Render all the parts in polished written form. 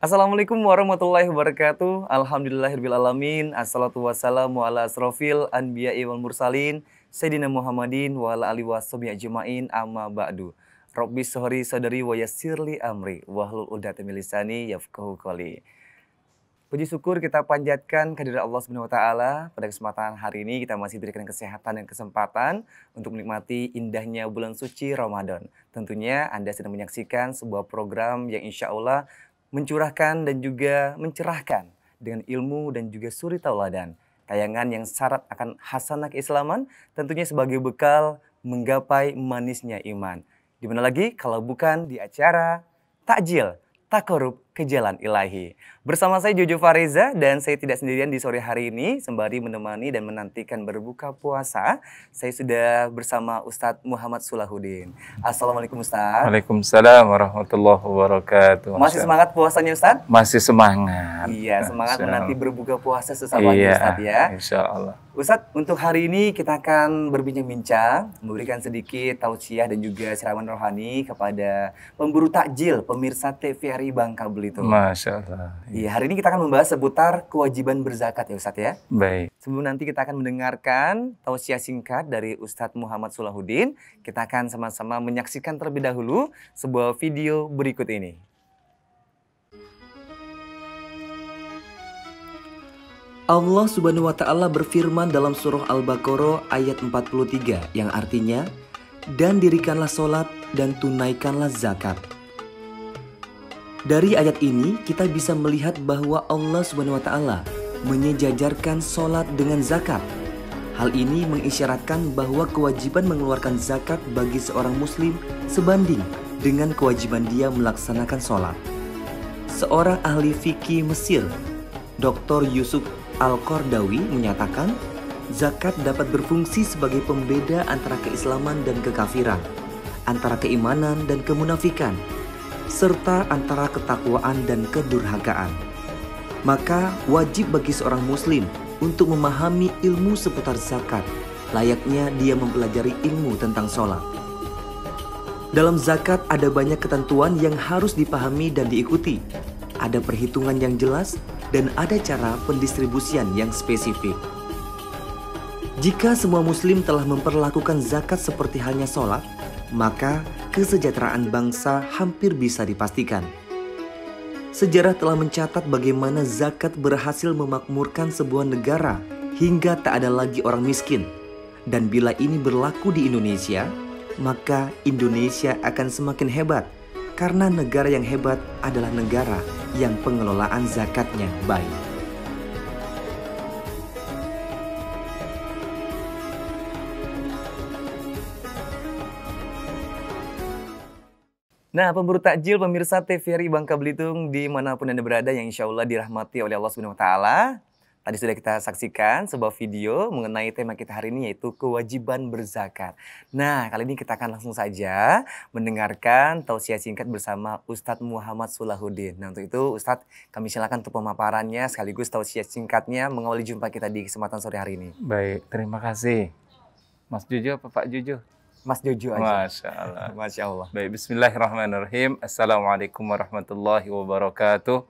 Assalamualaikum warahmatullahi wabarakatuh. Alhamdulillahirrahmanirrahim. Assalatu wassalamu ala asrofil anbiya'i wal mursalin. Sayyidina Muhammadin wa ala alihi washabihi ajma'in amma ba'du. Rabbi sholli sadri wa yassirli amri wahlul 'uqdatam min lisani yafqahu qawli. Puji syukur kita panjatkan kehadirat Allah Subhanahu wa taala. Pada kesempatan hari ini kita masih diberikan kesehatan dan kesempatan untuk menikmati indahnya bulan suci Ramadan. Tentunya Anda sedang menyaksikan sebuah program yang insya Allah mencurahkan dan juga mencerahkan dengan ilmu dan juga suri tauladan. Tayangan yang syarat akan hasanah keislaman, tentunya sebagai bekal menggapai manisnya iman. Di mana lagi kalau bukan di acara Takjil Takarub ke Jalan Ilahi. Bersama saya Jojo Fareza dan saya tidak sendirian di sore hari ini sembari menemani dan menantikan berbuka puasa. Saya sudah bersama Ustadz Muhammad Sulahuddin. Assalamualaikum Ustadz. Waalaikumsalam warahmatullahi wabarakatuh. Masih semangat puasanya Ustadz? Masih semangat. Iya, semangat menanti berbuka puasa sesaat lagi Ustadz ya. Insya Allah. Ustadz, untuk hari ini kita akan berbincang-bincang, memberikan sedikit tausiah dan juga siraman rohani kepada pemburu takjil, pemirsa TVRI Bangka Belitung. Masya Allah. Iya, hari ini kita akan membahas seputar kewajiban berzakat ya Ustadz ya. Baik. Sebelum nanti kita akan mendengarkan tausiah singkat dari Ustadz Muhammad Sulahuddin, kita akan sama-sama menyaksikan terlebih dahulu sebuah video berikut ini. Allah Subhanahu wa taala berfirman dalam surah Al-Baqarah ayat 43 yang artinya, "Dan dirikanlah solat dan tunaikanlah zakat." Dari ayat ini kita bisa melihat bahwa Allah Subhanahu wa taala menyejajarkan solat dengan zakat. Hal ini mengisyaratkan bahwa kewajiban mengeluarkan zakat bagi seorang muslim sebanding dengan kewajiban dia melaksanakan solat. Seorang ahli fikih Mesir, Dr. Yusuf Al-Qardawi menyatakan, zakat dapat berfungsi sebagai pembeda antara keislaman dan kekafiran, antara keimanan dan kemunafikan, serta antara ketakwaan dan kedurhakaan. Maka wajib bagi seorang muslim untuk memahami ilmu seputar zakat, layaknya dia mempelajari ilmu tentang sholat. Dalam zakat ada banyak ketentuan yang harus dipahami dan diikuti. Ada perhitungan yang jelas dan ada cara pendistribusian yang spesifik. Jika semua muslim telah memperlakukan zakat seperti halnya sholat, maka kesejahteraan bangsa hampir bisa dipastikan. Sejarah telah mencatat bagaimana zakat berhasil memakmurkan sebuah negara hingga tak ada lagi orang miskin. Dan bila ini berlaku di Indonesia, maka Indonesia akan semakin hebat. Karena negara yang hebat adalah negara yang pengelolaan zakatnya baik. Nah, pemburu takjil pemirsa TVRI Bangka Belitung dimanapun Anda berada yang insya Allah dirahmati oleh Allah Subhanahu wa taala. Tadi sudah kita saksikan sebuah video mengenai tema kita hari ini yaitu kewajiban berzakat. Nah, kali ini kita akan langsung saja mendengarkan tausiah singkat bersama Ustadz Muhammad Sulahuddin. Nah, untuk itu Ustadz kami silakan untuk pemaparannya sekaligus tausiah singkatnya mengawali jumpa kita di kesempatan sore hari ini. Baik, terima kasih. Mas Jojo apa Pak Jojo? Mas Jojo aja. Masya Allah. Masya Allah. Baik, bismillahirrahmanirrahim. Assalamualaikum warahmatullahi wabarakatuh.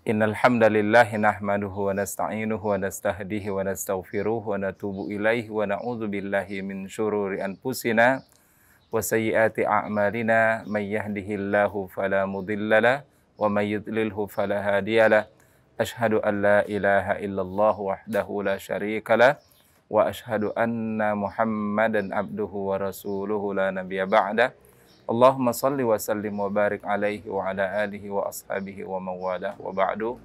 Innal hamdalillah nahmaduhu wa nasta'inuhu wa nastahdihi wa nastaghfiruh wa natubu ilaihi wa na'udzu billahi min syururi anfusina wa sayyiati a'malina may yahdihillahu fala mudhillalah wa may yudlilhu fala hadiyalah. Asyhadu an la ilaha illallah wahdahu la syarikalah wa asyhadu anna Muhammadan abduhu wa rasuluhu la nabiyya ba'dah. Allahumma salli wa sallim wa barik alaihi wa ala alihi wa ashabihi wa mawalah wa ba'du.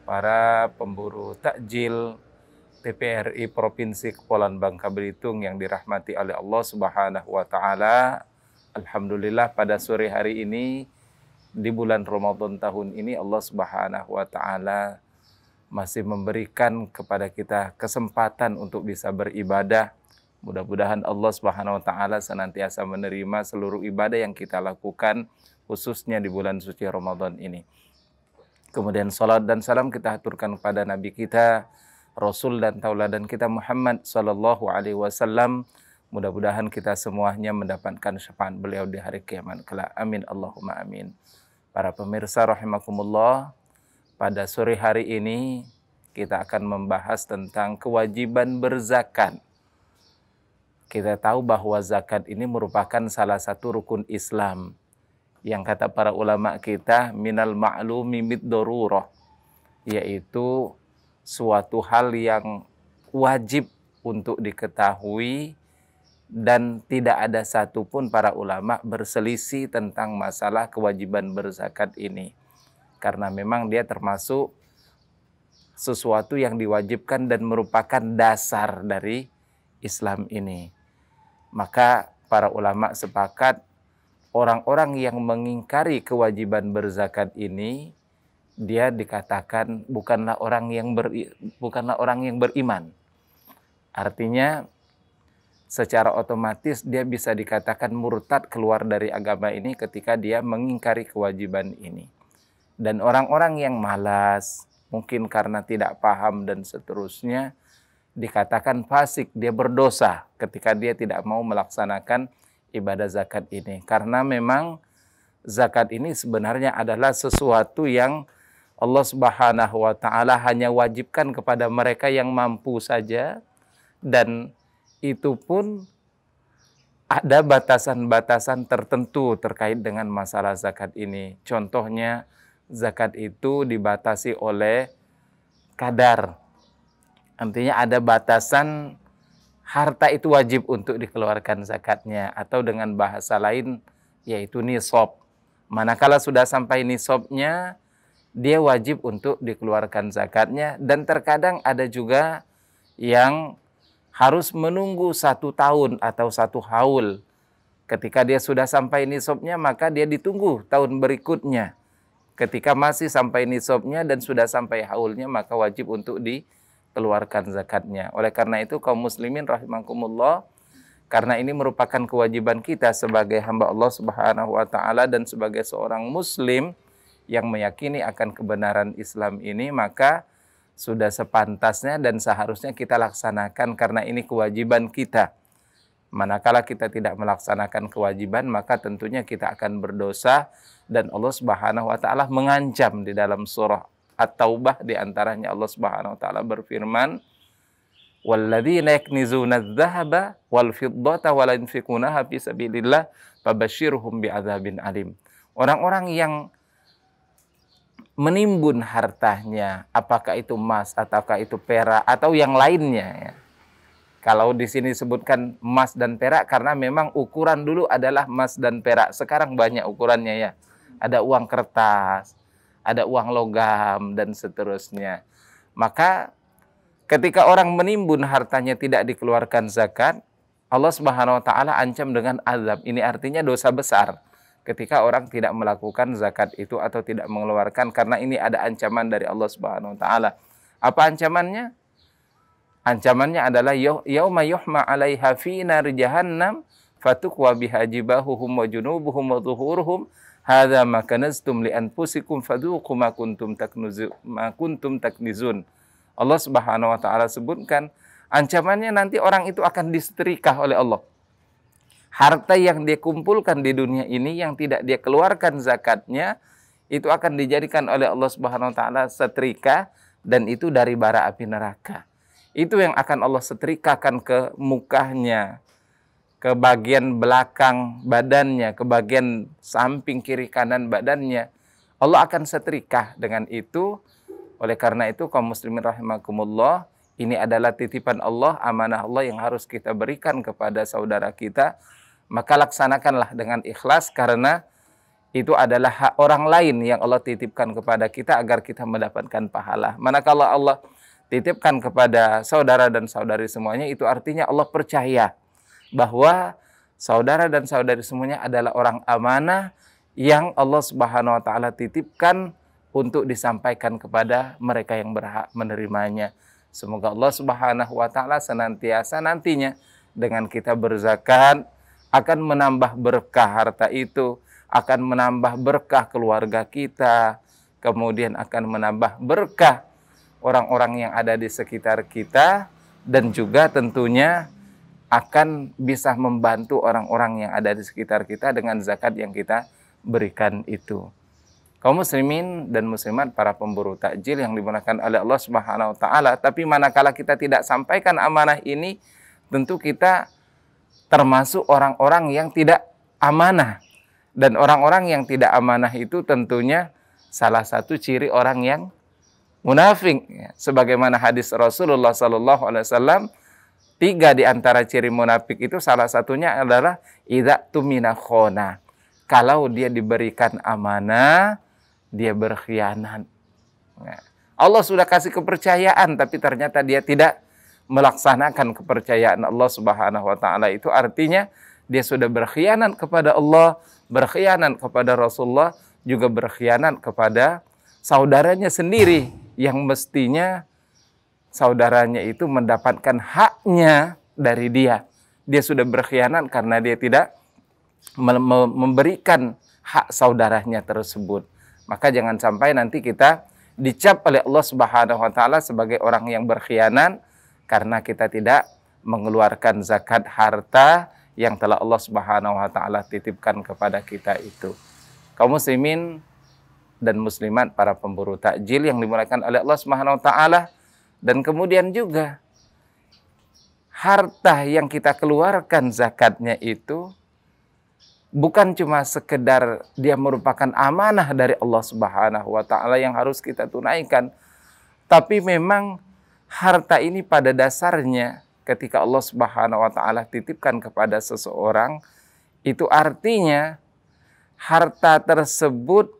Para pemburu takjil TVRI Provinsi Kepulauan Bangka Belitung yang dirahmati oleh Allah Subhanahu wa taala. Alhamdulillah pada sore hari ini di bulan Ramadan tahun ini Allah Subhanahu wa taala masih memberikan kepada kita kesempatan untuk bisa beribadah. Mudah-mudahan Allah Subhanahu wa taala senantiasa menerima seluruh ibadah yang kita lakukan khususnya di bulan suci Ramadan ini. Kemudian salat dan salam kita haturkan kepada Nabi kita, Rasul dan tauladan kita Muhammad sallallahu alaihi wasallam. Mudah-mudahan kita semuanya mendapatkan syafaat beliau di hari kiamat kelak. Amin Allahumma amin. Para pemirsa rahimakumullah, pada sore hari ini kita akan membahas tentang kewajiban berzakat. Kita tahu bahwa zakat ini merupakan salah satu rukun Islam yang kata para ulama kita minal ma'lumi mid-darurah, yaitu suatu hal yang wajib untuk diketahui dan tidak ada satupun para ulama berselisih tentang masalah kewajiban berzakat ini. Karena memang dia termasuk sesuatu yang diwajibkan dan merupakan dasar dari Islam ini. Maka para ulama sepakat orang-orang yang mengingkari kewajiban berzakat ini, dia dikatakan bukanlah orang yang beriman. Artinya secara otomatis dia bisa dikatakan murtad, keluar dari agama ini ketika dia mengingkari kewajiban ini. Dan orang-orang yang malas, mungkin karena tidak paham dan seterusnya, dikatakan fasik, dia berdosa ketika dia tidak mau melaksanakan ibadah zakat ini. Karena memang zakat ini sebenarnya adalah sesuatu yang Allah Subhanahu wa Ta'ala hanya wajibkan kepada mereka yang mampu saja, dan itu pun ada batasan-batasan tertentu terkait dengan masalah zakat ini. Contohnya, zakat itu dibatasi oleh kadar. Artinya ada batasan harta itu wajib untuk dikeluarkan zakatnya, atau dengan bahasa lain yaitu nisab. Manakala sudah sampai nisabnya, dia wajib untuk dikeluarkan zakatnya. Dan terkadang ada juga yang harus menunggu 1 tahun atau 1 haul. Ketika dia sudah sampai nisabnya, maka dia ditunggu tahun berikutnya. Ketika masih sampai nisabnya dan sudah sampai haulnya, maka wajib untuk dikeluarkan zakatnya. Oleh karena itu kaum muslimin rahimakumullah, karena ini merupakan kewajiban kita sebagai hamba Allah Subhanahu wa Ta'ala dan sebagai seorang muslim yang meyakini akan kebenaran Islam ini, maka sudah sepantasnya dan seharusnya kita laksanakan karena ini kewajiban kita. Manakala kita tidak melaksanakan kewajiban, maka tentunya kita akan berdosa, dan Allah Subhanahu wa Ta'ala mengancam di dalam surah At-Taubah, di antaranya Allah Subhanahu wa Ta'ala berfirman, "Walladzina yaknizuna adh-dhahaba wal fiddata wa la yunfikunaha fi sabilillah fabashshirhum bi'adzabin alim." Orang-orang yang menimbun hartanya, apakah itu emas ataukah itu perak atau yang lainnya, ya. Kalau di sini disebutkan emas dan perak karena memang ukuran dulu adalah emas dan perak. Sekarang banyak ukurannya, ya. Ada uang kertas, ada uang logam dan seterusnya. Maka ketika orang menimbun hartanya tidak dikeluarkan zakat, Allah Subhanahu wa Ta'ala ancam dengan azab. Ini artinya dosa besar ketika orang tidak melakukan zakat itu atau tidak mengeluarkan, karena ini ada ancaman dari Allah Subhanahu wa Ta'ala. Apa ancamannya? Ancamannya adalah yauma yuhma 'alaiha fi nar jahannam fatukwa biha jibahuhum wa junubuhum wa dhuhuruhum hadza ma kanaztum li anfusikum fadhuqu ma kuntum taknizun. Allah Subhanahu wa Ta'ala sebutkan ancamannya nanti orang itu akan disetrika oleh Allah. Harta yang dia kumpulkan di dunia ini yang tidak dia keluarkan zakatnya, itu akan dijadikan oleh Allah Subhanahu wa Ta'ala setrika, dan itu dari bara api neraka. Itu yang akan Allah setrikakan ke mukanya, ke bagian belakang badannya, ke bagian samping kiri kanan badannya. Allah akan setrika dengan itu. Oleh karena itu kaum muslimin rahimakumullah, ini adalah titipan Allah, amanah Allah yang harus kita berikan kepada saudara kita. Maka laksanakanlah dengan ikhlas, karena itu adalah hak orang lain yang Allah titipkan kepada kita agar kita mendapatkan pahala. Manakala Allah titipkan kepada saudara dan saudari semuanya, itu artinya Allah percaya bahwa saudara dan saudari semuanya adalah orang amanah yang Allah Subhanahu wa Ta'ala titipkan untuk disampaikan kepada mereka yang berhak menerimanya. Semoga Allah Subhanahu wa Ta'ala senantiasa nantinya dengan kita berzakat akan menambah berkah harta itu, akan menambah berkah keluarga kita, kemudian akan menambah berkah orang-orang yang ada di sekitar kita, dan juga tentunya akan bisa membantu orang-orang yang ada di sekitar kita dengan zakat yang kita berikan itu. Kaum muslimin dan muslimat, para pemburu takjil yang dimuliakan oleh Allah Subhanahu wa taala, tapi manakala kita tidak sampaikan amanah ini, tentu kita termasuk orang-orang yang tidak amanah. Dan orang-orang yang tidak amanah itu tentunya salah satu ciri orang yang munafik. Sebagaimana hadis Rasulullah SAW, 3 di antara ciri munafik itu salah satunya adalah idza tumina khona. Kalau dia diberikan amanah, dia berkhianat. Allah sudah kasih kepercayaan, tapi ternyata dia tidak melaksanakan kepercayaan Allah Subhanahu wa taala. Itu artinya dia sudah berkhianat kepada Allah, berkhianat kepada Rasulullah, juga berkhianat kepada saudaranya sendiri yang mestinya saudaranya itu mendapatkan haknya dari dia. Dia sudah berkhianat karena dia tidak memberikan hak saudaranya tersebut. Maka jangan sampai nanti kita dicap oleh Allah Subhanahu wa taala sebagai orang yang berkhianat karena kita tidak mengeluarkan zakat harta yang telah Allah Subhanahu wa taala titipkan kepada kita itu. Kaum muslimin dan muslimat, para pemburu takjil yang dimuliakan oleh Allah Subhanahu wa taala, dan kemudian juga harta yang kita keluarkan zakatnya itu bukan cuma sekedar dia merupakan amanah dari Allah Subhanahu wa taala yang harus kita tunaikan, tapi memang harta ini pada dasarnya ketika Allah Subhanahu wa taala titipkan kepada seseorang, itu artinya harta tersebut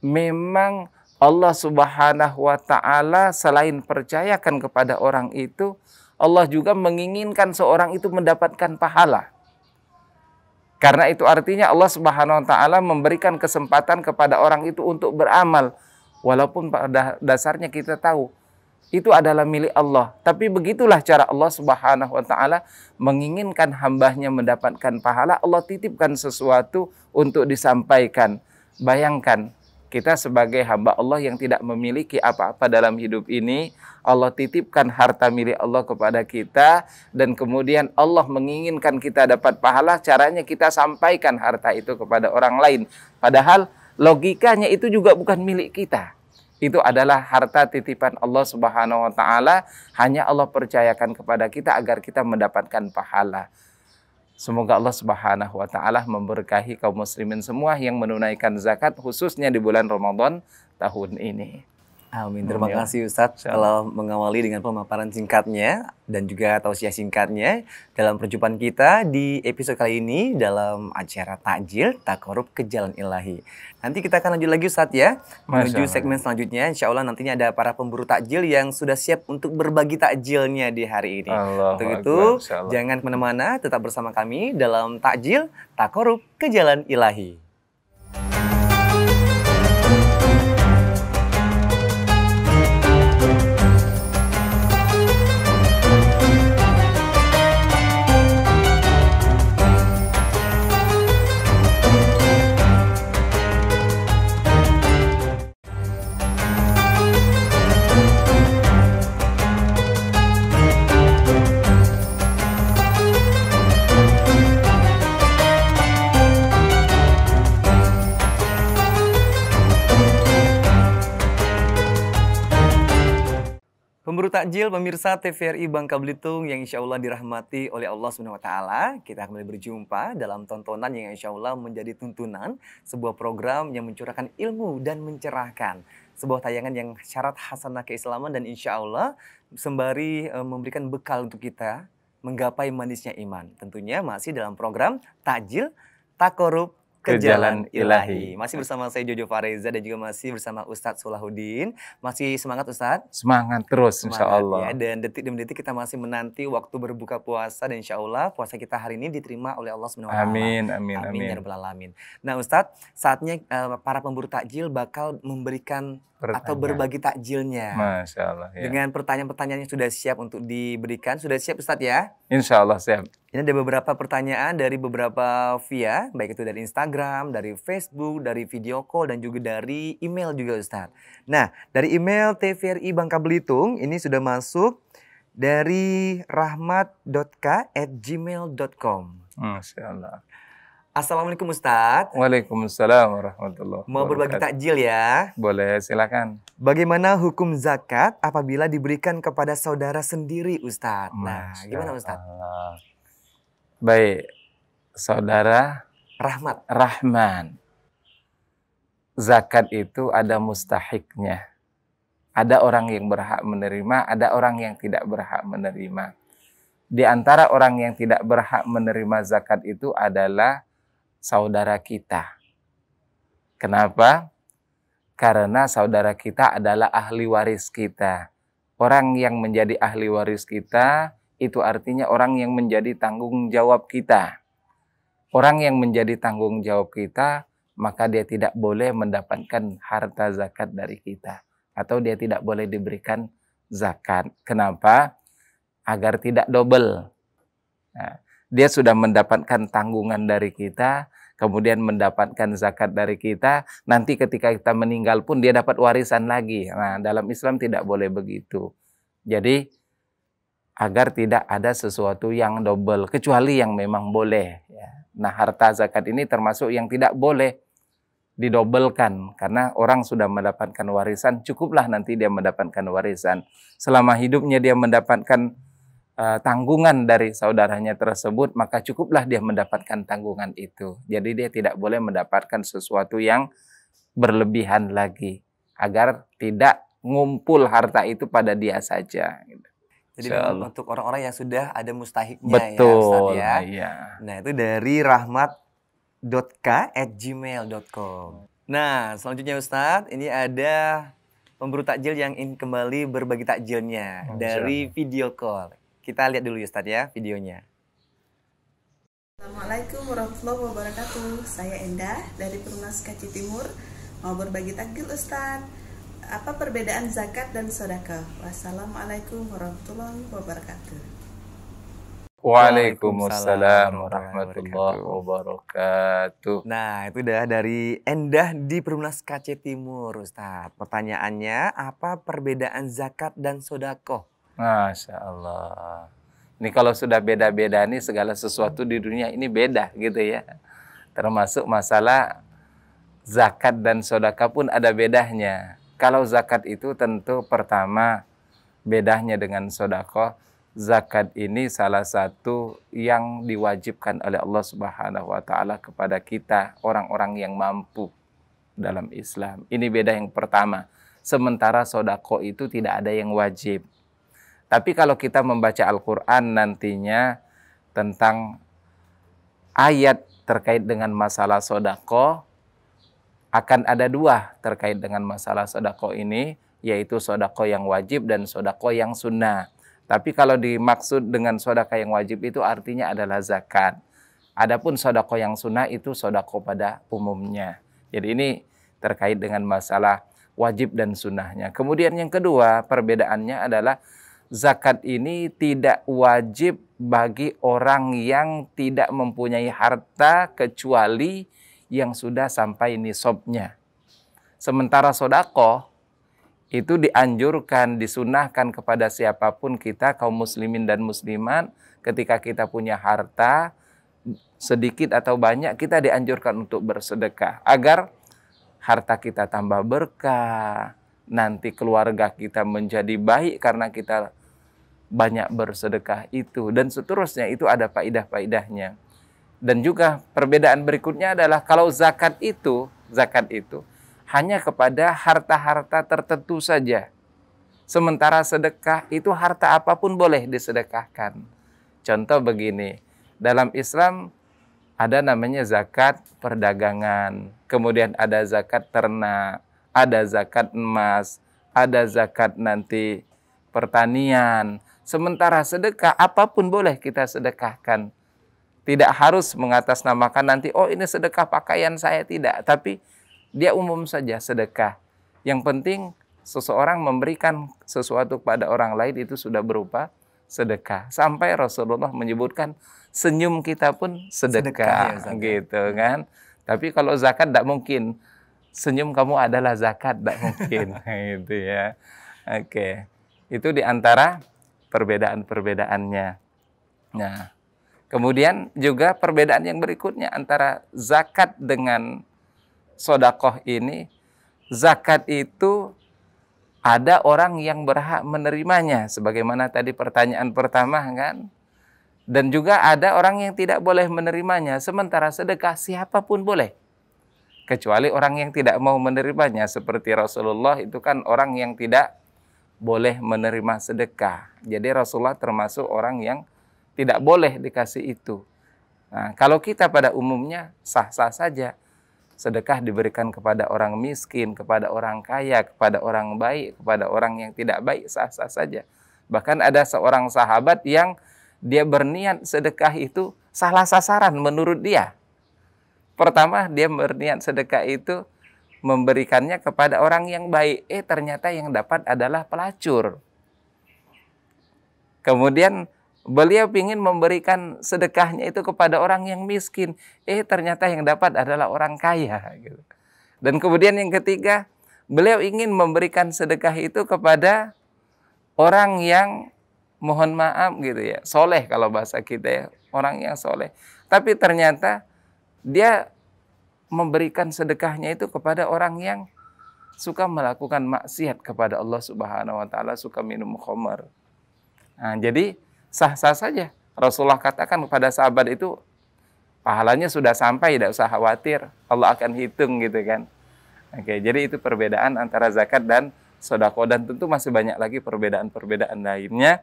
memang Allah Subhanahu wa taala selain percayakan kepada orang itu, Allah juga menginginkan seorang itu mendapatkan pahala. Karena itu artinya Allah Subhanahu wa taala memberikan kesempatan kepada orang itu untuk beramal. Walaupun pada dasarnya kita tahu itu adalah milik Allah. Tapi begitulah cara Allah Subhanahu wa taala menginginkan hambanya mendapatkan pahala. Allah titipkan sesuatu untuk disampaikan. Bayangkan, kita sebagai hamba Allah yang tidak memiliki apa-apa dalam hidup ini, Allah titipkan harta milik Allah kepada kita, dan kemudian Allah menginginkan kita dapat pahala, caranya kita sampaikan harta itu kepada orang lain. Padahal logikanya itu juga bukan milik kita. Itu adalah harta titipan Allah Subhanahu wa taala, hanya Allah percayakan kepada kita agar kita mendapatkan pahala. Semoga Allah Subhanahu wa taala memberkahi kaum muslimin semua yang menunaikan zakat khususnya di bulan Ramadan tahun ini. Amin. Terima kasih Ustadz telah mengawali dengan pemaparan singkatnya dan juga tausiah singkatnya dalam perjumpaan kita di episode kali ini dalam acara Takjil Taqarrub ke Jalan Ilahi. Nanti kita akan lanjut lagi Ustadz ya, menuju segmen selanjutnya. Insya Allah nantinya ada para pemburu takjil yang sudah siap untuk berbagi takjilnya di hari ini. Untuk itu jangan kemana-mana, tetap bersama kami dalam Takjil Taqarrub ke Jalan Ilahi. Pemburu takjil pemirsa TVRI Bangka Belitung yang insya Allah dirahmati oleh Allah Subhanahu wa taala. Kita kembali berjumpa dalam tontonan yang insya Allah menjadi tuntunan sebuah program yang mencurahkan ilmu dan mencerahkan. Sebuah tayangan yang syarat hasanah keislaman dan insya Allah sembari memberikan bekal untuk kita menggapai manisnya iman. Tentunya masih dalam program Takjil Taqarrub ke Jalan Ilahi. Masih bersama saya Jojo Fareza dan juga masih bersama Ustadz Solahuddin. Masih semangat Ustadz? Semangat terus insya Allah. Ya, dan detik demi detik kita masih menanti waktu berbuka puasa dan insya Allah puasa kita hari ini diterima oleh Allah Subhanahu wa taala. Amin, amin, amin. Ya rabbal alamin. Nah Ustadz, saatnya para pemburu takjil bakal memberikan atau berbagi takjilnya. Masya Allah. Ya. Dengan pertanyaan-pertanyaan yang sudah siap untuk diberikan. Sudah siap Ustadz ya? Insya Allah siap. Ini ada beberapa pertanyaan dari beberapa via, baik itu dari Instagram, dari Facebook, dari video call, dan juga dari email juga Ustadz. Nah, dari email TVRI Bangka Belitung, ini sudah masuk dari rahmat.k@gmail.com. Masya Allah. Assalamualaikum Ustadz. Waalaikumsalam warahmatullahi Mau berbagi wabarakatuh. takjil ya. Boleh, silakan. Bagaimana hukum zakat apabila diberikan kepada saudara sendiri Ustadz? Nah, Masya gimana Ustadz? Allah. Baik, saudara Rahmat. Rahman. Zakat itu ada mustahiknya. Ada orang yang berhak menerima, ada orang yang tidak berhak menerima. Di antara orang yang tidak berhak menerima zakat itu adalah saudara kita. Kenapa? Karena saudara kita adalah ahli waris kita. Orang yang menjadi ahli waris kita, itu artinya orang yang menjadi tanggung jawab kita. Orang yang menjadi tanggung jawab kita, maka dia tidak boleh mendapatkan harta zakat dari kita. Atau dia tidak boleh diberikan zakat. Kenapa? Agar tidak double. Nah, dia sudah mendapatkan tanggungan dari kita, kemudian mendapatkan zakat dari kita, nanti ketika kita meninggal pun dia dapat warisan lagi. Nah, dalam Islam tidak boleh begitu. Jadi, agar tidak ada sesuatu yang double, kecuali yang memang boleh. Nah, harta zakat ini termasuk yang tidak boleh didobelkan, karena orang sudah mendapatkan warisan, cukuplah nanti dia mendapatkan warisan. Selama hidupnya dia mendapatkan tanggungan dari saudaranya tersebut, maka cukuplah dia mendapatkan tanggungan itu. Jadi dia tidak boleh mendapatkan sesuatu yang berlebihan lagi, agar tidak ngumpul harta itu pada dia saja. Jadi memang untuk orang-orang yang sudah ada mustahiknya. Betul, ya Ustadz ya. Iya. Nah, itu dari rahmat.k@gmail.com. Nah, selanjutnya Ustadz, ini ada pemburu takjil yang ingin kembali berbagi takjilnya dari video call. Kita lihat dulu Ustadz ya videonya. Assalamualaikum warahmatullahi wabarakatuh. Saya Endah dari Perumnas Kaci Timur. Mau berbagi takjil Ustadz. Apa perbedaan zakat dan sedekah? Wassalamualaikum warahmatullahi wabarakatuh. Waalaikumsalam warahmatullahi wabarakatuh. Nah, itu udah dari Endah di Perumnas KC Timur, Ustadz. Pertanyaannya, apa perbedaan zakat dan sedekah? Masya Allah. Ini kalau sudah beda-beda nih, segala sesuatu di dunia ini beda gitu ya. Termasuk masalah zakat dan sedekah pun ada bedanya. Kalau zakat itu tentu pertama bedanya dengan sedekah. Zakat ini salah satu yang diwajibkan oleh Allah Subhanahu wa taala kepada kita, orang-orang yang mampu dalam Islam. Ini beda yang pertama. Sementara sedekah itu tidak ada yang wajib. Tapi kalau kita membaca Al-Quran nantinya tentang ayat terkait dengan masalah sedekah, akan ada dua terkait dengan masalah sedekah ini, yaitu sedekah yang wajib dan sedekah yang sunnah. Tapi kalau dimaksud dengan sedekah yang wajib itu artinya adalah zakat. Adapun sedekah yang sunnah itu sedekah pada umumnya. Jadi ini terkait dengan masalah wajib dan sunnahnya. Kemudian yang kedua, perbedaannya adalah zakat ini tidak wajib bagi orang yang tidak mempunyai harta kecuali yang sudah sampai nisabnya. Sementara sedekah itu dianjurkan, disunahkan kepada siapapun kita, kaum muslimin dan muslimat, ketika kita punya harta sedikit atau banyak, kita dianjurkan untuk bersedekah agar harta kita tambah berkah, nanti keluarga kita menjadi baik karena kita banyak bersedekah itu, dan seterusnya. Itu ada faidah-faidahnya. Dan juga perbedaan berikutnya adalah kalau zakat itu hanya kepada harta-harta tertentu saja. Sementara sedekah itu harta apapun boleh disedekahkan. Contoh begini, dalam Islam ada namanya zakat perdagangan, kemudian ada zakat ternak, ada zakat emas, ada zakat nanti pertanian. Sementara sedekah apapun boleh kita sedekahkan. Tidak harus mengatasnamakan nanti, oh ini sedekah pakaian saya, tidak. Tapi dia umum saja sedekah. Yang penting seseorang memberikan sesuatu kepada orang lain itu sudah berupa sedekah. Sampai Rasulullah menyebutkan senyum kita pun sedekah, ya, gitu kan. Tapi kalau zakat tidak mungkin. Senyum kamu adalah zakat, tidak mungkin. Gitu ya. Oke. Itu di antara perbedaan-perbedaannya. Nah, Kemudian juga perbedaan yang berikutnya antara zakat dengan sodakoh ini, zakat itu ada orang yang berhak menerimanya, sebagaimana tadi pertanyaan pertama kan. Dan juga ada orang yang tidak boleh menerimanya, sementara sedekah siapapun boleh. Kecuali orang yang tidak mau menerimanya, seperti Rasulullah itu kan orang yang tidak boleh menerima sedekah. Jadi Rasulullah termasuk orang yang tidak boleh dikasih itu. Nah, kalau kita pada umumnya sah-sah saja. Sedekah diberikan kepada orang miskin, kepada orang kaya, kepada orang baik, kepada orang yang tidak baik, sah-sah saja. Bahkan ada seorang sahabat yang dia berniat sedekah itu salah sasaran menurut dia. Pertama, dia berniat sedekah itu memberikannya kepada orang yang baik. Ternyata yang dapat adalah pelacur. Kemudian beliau ingin memberikan sedekahnya itu kepada orang yang miskin. Ternyata yang dapat adalah orang kaya. Gitu. Dan kemudian yang ketiga, beliau ingin memberikan sedekah itu kepada orang yang, mohon maaf gitu ya, soleh kalau bahasa kita ya, orang yang soleh. Tapi ternyata dia memberikan sedekahnya itu kepada orang yang suka melakukan maksiat kepada Allah Subhanahu wa taala, suka minum khamar. Nah, jadi sah-sah saja. Rasulullah katakan kepada sahabat itu, pahalanya sudah sampai, tidak usah khawatir, Allah akan hitung gitu kan. Oke, jadi itu perbedaan antara zakat dan sedekah, dan tentu masih banyak lagi perbedaan-perbedaan lainnya.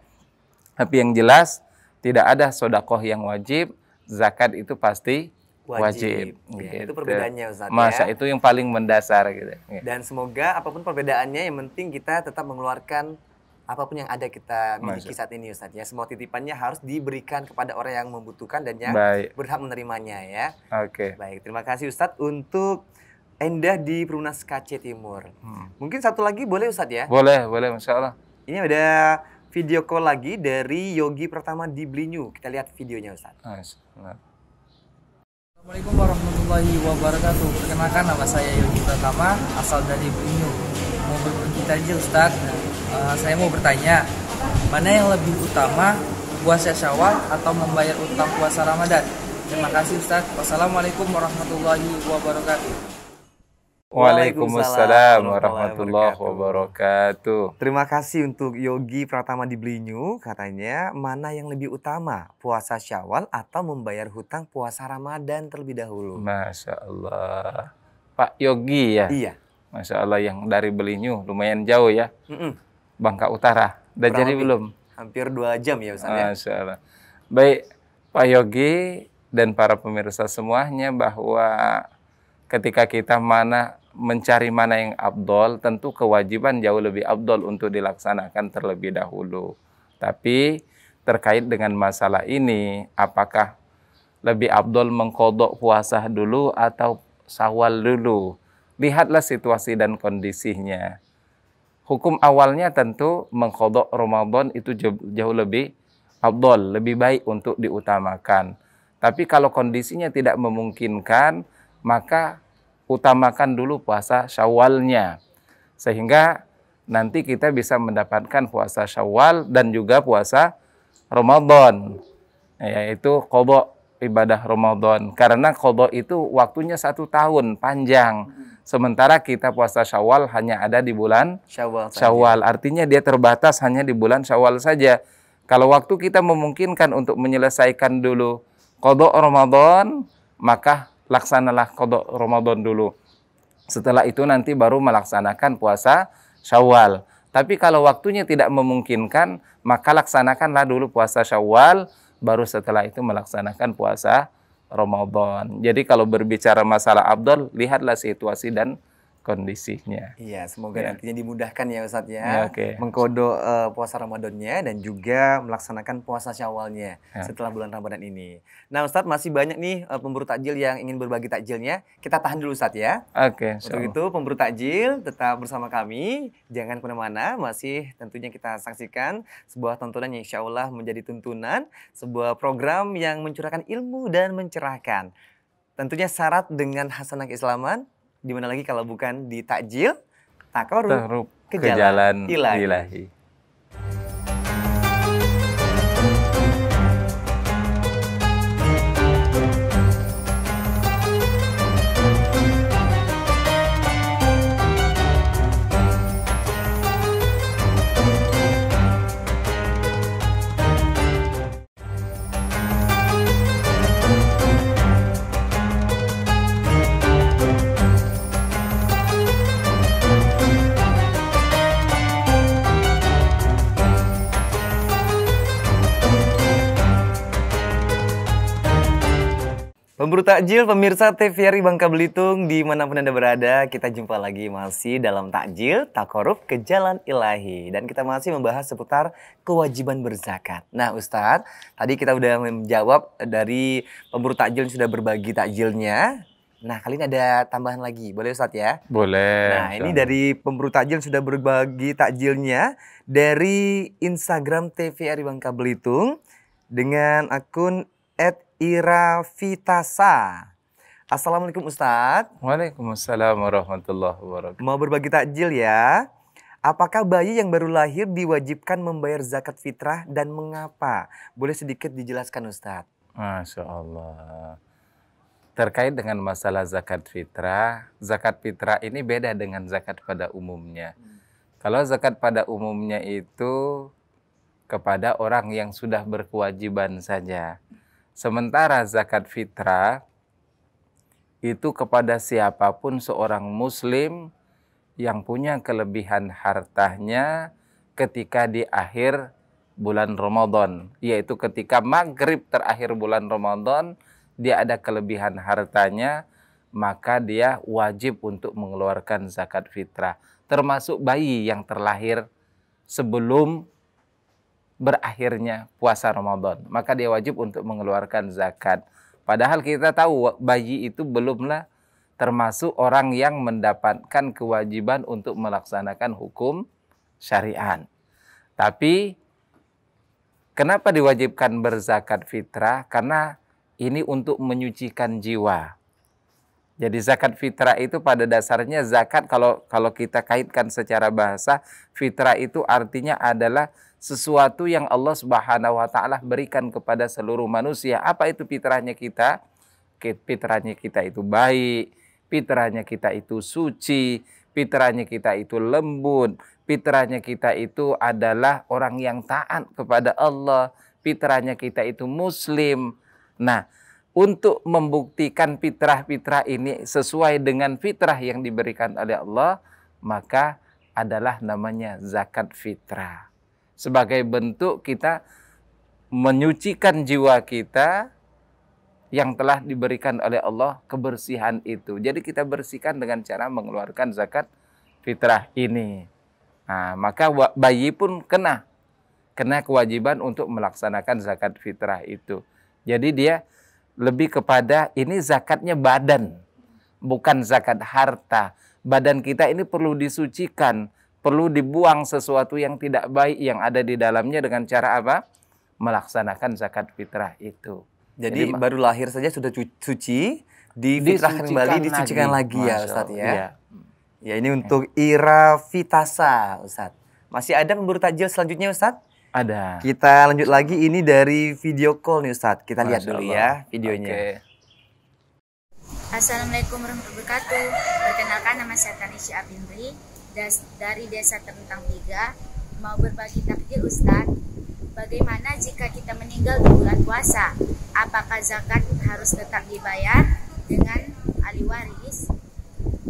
Tapi yang jelas tidak ada sedekah yang wajib, zakat itu pasti wajib. Ya, itu perbedaannya Ustaz. Masa itu yang paling mendasar gitu. Dan semoga apapun perbedaannya, yang penting kita tetap mengeluarkan apapun yang ada kita miliki saat ini Ustaz ya. Semua titipannya harus diberikan kepada orang yang membutuhkan dan yang berhak menerimanya ya. Oke. Baik, terima kasih Ustaz untuk Endah di Perumnas KC Timur. Mungkin satu lagi boleh Ustaz ya? Boleh, Masya Allah. Ini ada video call lagi dari Yogi Pratama di Blinyu. Kita lihat videonya Ustaz. Assalamualaikum warahmatullahi wabarakatuh. Perkenalkan, nama saya Yogi Pratama, asal dari Blinyu. Mau berbagi takjil Ustaz. Saya mau bertanya, mana yang lebih utama, puasa Syawal atau membayar utang puasa Ramadan? Terima kasih Ustaz. Wassalamualaikum warahmatullahi wabarakatuh. Waalaikumsalam warahmatullahi wabarakatuh. Terima kasih untuk Yogi Pratama di Blinyu. Katanya, mana yang lebih utama, puasa Syawal atau membayar hutang puasa Ramadan terlebih dahulu? Masya Allah. Pak Yogi ya? Iya. Masya Allah, yang dari Blinyu lumayan jauh ya. Bangka Utara. Udah jadi belum? Hampir 2 jam ya Ustaz ya. Masya Allah. Baik, Pak Yogi dan para pemirsa semuanya, bahwa ketika kita mencari mana yang afdol, tentu kewajiban jauh lebih afdol untuk dilaksanakan terlebih dahulu. Tapi terkait dengan masalah ini, apakah lebih afdol mengqadha puasa dulu atau Syawal dulu? Lihatlah situasi dan kondisinya. Hukum awalnya tentu mengqadha Ramadan itu jauh lebih afdol, lebih baik untuk diutamakan. Tapi kalau kondisinya tidak memungkinkan, maka utamakan dulu puasa Syawalnya. Sehingga nanti kita bisa mendapatkan puasa Syawal dan juga puasa Ramadan. Yaitu qadha ibadah Ramadan. Karena qadha itu waktunya 1 tahun, panjang. Sementara kita puasa Syawal hanya ada di bulan Syawal. Artinya dia terbatas hanya di bulan Syawal saja. Kalau waktu kita memungkinkan untuk menyelesaikan dulu qadha Ramadan, maka laksanalah qadha Ramadan dulu. Setelah itu nanti baru melaksanakan puasa Syawal. Tapi kalau waktunya tidak memungkinkan, maka laksanakanlah dulu puasa Syawal, baru setelah itu melaksanakan puasa Ramadan. Jadi kalau berbicara masalah afdal, lihatlah situasi dan kondisinya. Iya, semoga nantinya dimudahkan ya Ustadz ya. Mengqadha puasa Ramadannya dan juga melaksanakan puasa Syawalnya setelah bulan Ramadan ini. Nah Ustadz, masih banyak nih pemburu takjil yang ingin berbagi takjilnya. Kita tahan dulu Ustadz ya. Untuk itu pemburu takjil tetap bersama kami. Jangan kemana-mana, masih tentunya kita saksikan sebuah tontonan yang insya Allah menjadi tuntunan. Sebuah program yang mencurahkan ilmu dan mencerahkan. Tentunya syarat dengan hasanah keislaman. Di mana lagi kalau bukan di takjil, takarrub ke jalan ilahi. Pemburu takjil, pemirsa TVRI Bangka Belitung, dimanapun Anda berada, kita jumpa lagi masih dalam takjil, takorup ke jalan ilahi. Dan kita masih membahas seputar kewajiban berzakat. Nah Ustadz, tadi kita udah menjawab dari pemburu takjil yang sudah berbagi takjilnya. Nah kali ini ada tambahan lagi, boleh Ustadz ya? Boleh. Nah ini dari pemburu takjil yang sudah berbagi takjilnya dari Instagram TVRI Bangka Belitung dengan akun @irafitasa. Assalamualaikum Ustadz. Waalaikumsalam warahmatullahi wabarakatuh. Mau berbagi takjil ya. Apakah bayi yang baru lahir diwajibkan membayar zakat fitrah dan mengapa? Boleh sedikit dijelaskan Ustadz? Masya Allah. Terkait dengan masalah zakat fitrah ini beda dengan zakat pada umumnya. Kalau zakat pada umumnya itu kepada orang yang sudah berkewajiban saja. Sementara zakat fitrah itu kepada siapapun seorang muslim yang punya kelebihan hartanya ketika di akhir bulan Ramadan. Yaitu ketika maghrib terakhir bulan Ramadan, dia ada kelebihan hartanya, maka dia wajib untuk mengeluarkan zakat fitrah. Termasuk bayi yang terlahir sebelum berakhirnya puasa Ramadan, maka dia wajib untuk mengeluarkan zakat. Padahal kita tahu bayi itu belumlah termasuk orang yang mendapatkan kewajiban untuk melaksanakan hukum syariat. Tapi kenapa diwajibkan berzakat fitrah? Karena ini untuk menyucikan jiwa. Jadi zakat fitrah itu pada dasarnya zakat, kalau kita kaitkan secara bahasa, fitrah itu artinya adalah sesuatu yang Allah Subhanahu wa taala berikan kepada seluruh manusia. Apa itu fitrahnya kita? Fitrahnya kita itu baik, fitrahnya kita itu suci, fitrahnya kita itu lembut, fitrahnya kita itu adalah orang yang taat kepada Allah, fitrahnya kita itu muslim. Nah, untuk membuktikan fitrah-fitrah ini sesuai dengan fitrah yang diberikan oleh Allah, maka adalah namanya zakat fitrah. Sebagai bentuk kita menyucikan jiwa kita yang telah diberikan oleh Allah kebersihan itu. Jadi kita bersihkan dengan cara mengeluarkan zakat fitrah ini. Nah, maka bayi pun kena kewajiban untuk melaksanakan zakat fitrah itu. Jadi dia lebih kepada ini zakatnya badan, bukan zakat harta. Badan kita ini perlu disucikan, perlu dibuang sesuatu yang tidak baik yang ada di dalamnya dengan cara apa? Melaksanakan zakat fitrah itu. Jadi baru lahir saja sudah suci, difitrahkan kembali, disucikan lagi ya Ustadz ya. Iya. Ya ini untuk Irafitasa Ustadz. Masih ada pemburu takjil selanjutnya Ustadz? Ada. Kita lanjut lagi, ini dari video call nih Ustadz. Kita lihat dulu ya videonya. Okay. Assalamualaikum warahmatullahi wabarakatuh. Perkenalkan, nama saya Tanisha Abindri dari Desa Terentang 3. Mau berbagi takjil Ustadz. Bagaimana jika kita meninggal di bulan puasa? Apakah zakat harus tetap dibayar dengan ahli waris?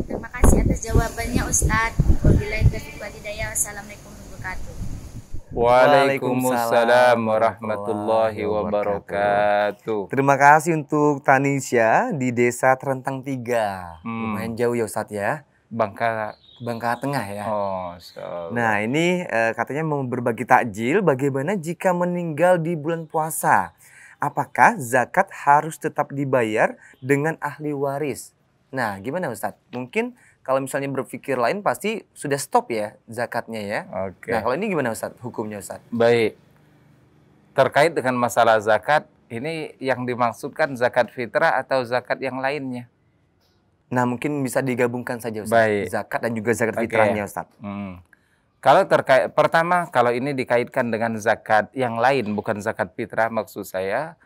Terima kasih atas jawabannya Ustadz. Wabillahi taufiq wal hidayah. Wassalamualaikum warahmatullahi wabarakatuh. Waalaikumsalam warahmatullahi wabarakatuh. Terima kasih untuk Tanisha di Desa Terentang 3. Lumayan jauh ya Ustadz ya. Bangka Tengah ya. Oh, nah ini katanya mau berbagi takjil. Bagaimana jika meninggal di bulan puasa? Apakah zakat harus tetap dibayar dengan ahli waris? Nah gimana Ustadz? Mungkin kalau misalnya berpikir lain pasti sudah stop ya zakatnya ya. Oke. Nah kalau ini gimana Ustadz? Hukumnya Ustadz? Baik. Terkait dengan masalah zakat, ini yang dimaksudkan zakat fitrah atau zakat yang lainnya? Nah mungkin bisa digabungkan saja Ustaz. Baik. Zakat dan juga zakat fitrahnya Ustaz. Kalau terkait, pertama kalau ini dikaitkan dengan zakat yang lain, bukan zakat fitrah maksud saya,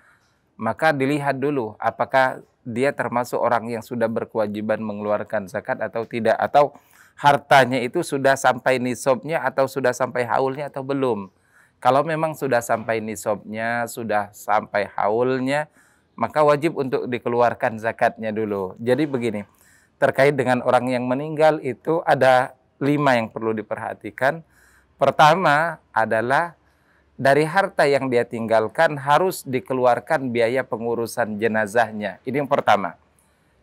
maka dilihat dulu apakah dia termasuk orang yang sudah berkewajiban mengeluarkan zakat atau tidak, atau hartanya itu sudah sampai nisabnya atau sudah sampai haulnya atau belum. Kalau memang sudah sampai nisabnya, sudah sampai haulnya, maka wajib untuk dikeluarkan zakatnya dulu. Jadi begini, terkait dengan orang yang meninggal itu ada 5 yang perlu diperhatikan. Pertama adalah dari harta yang dia tinggalkan harus dikeluarkan biaya pengurusan jenazahnya. Ini yang pertama.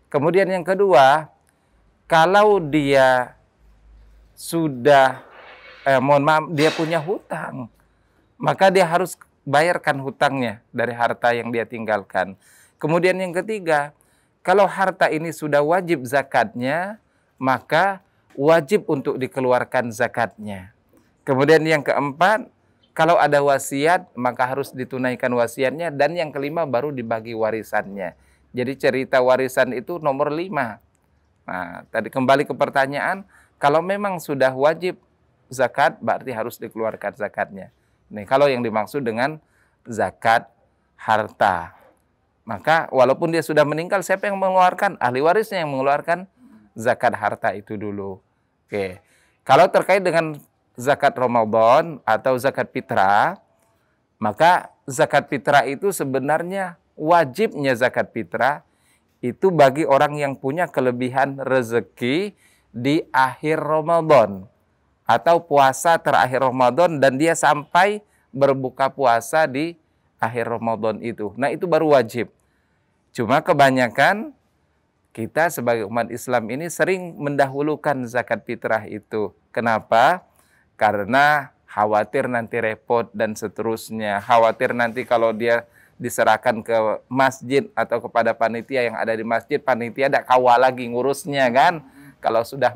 Kemudian yang kedua, kalau dia sudah, mohon maaf, dia punya hutang, maka dia harus bayarkan hutangnya dari harta yang dia tinggalkan. Kemudian yang ketiga, kalau harta ini sudah wajib zakatnya, maka wajib untuk dikeluarkan zakatnya. Kemudian yang keempat, kalau ada wasiat, maka harus ditunaikan wasiatnya. Dan yang kelima, baru dibagi warisannya. Jadi cerita warisan itu nomor 5. Nah, tadi kembali ke pertanyaan, kalau memang sudah wajib zakat, berarti harus dikeluarkan zakatnya. Nih, kalau yang dimaksud dengan zakat harta. Maka walaupun dia sudah meninggal, siapa yang mengeluarkan? Ahli warisnya yang mengeluarkan zakat harta itu dulu. Oke. Kalau terkait dengan zakat Ramadan atau zakat fitrah, maka zakat fitrah itu sebenarnya wajibnya zakat fitrah itu bagi orang yang punya kelebihan rezeki di akhir Ramadan atau puasa terakhir Ramadan dan dia sampai berbuka puasa di akhir Ramadan itu. Nah, itu baru wajib. Cuma kebanyakan kita sebagai umat Islam ini sering mendahulukan zakat fitrah itu. Kenapa? Karena khawatir nanti repot dan seterusnya. Khawatir nanti kalau dia diserahkan ke masjid atau kepada panitia yang ada di masjid, panitia ada kawal lagi ngurusnya kan. Kalau sudah